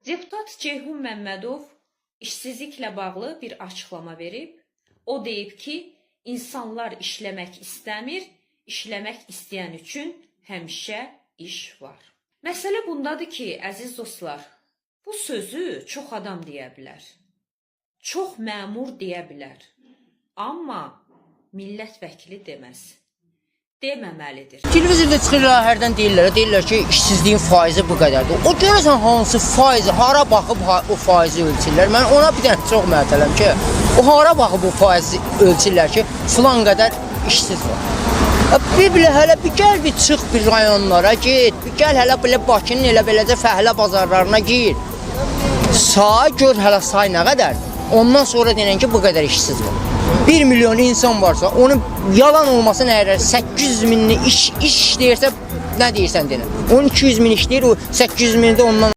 Deputat Ceyhun Məmmədov işsizliklə bağlı bir açıqlama verib. O deyib ki, insanlar işləmək istəmir, işləmək istəyən üçün həmişə iş var. Məsələ bundadır ki, əziz dostlar, bu sözü çox adam deyə bilər, çox məmur deyə bilər, amma millət vəkili deməz. Deməməlidir. Televizorda çıxırlar, hərdən deyirlər ki, işsizliyin faizi bu qədərdir. O görürsən hansı faizi, hara baxıb o faizi ölçürlər. Mən ona bir dənə çox məhtələm ki, o hara baxıb o faizi ölçürlər ki, filan qədər işsiz var. Bir hələ bir gəl bir çıx bir rayonlara git, bir gəl hələ belə Bakının elə beləcə fəhlə bazarlarına gir. Say, gör hələ say nə qədərdir. Ondan sonra denən ki, bu qədər işsiz var. 1 milyon insan varsa, onun yalan olması nə edir? 800 minini iş deyirsə, nə deyirsən denə? 1200 min iş deyir, o 800 mini də ondan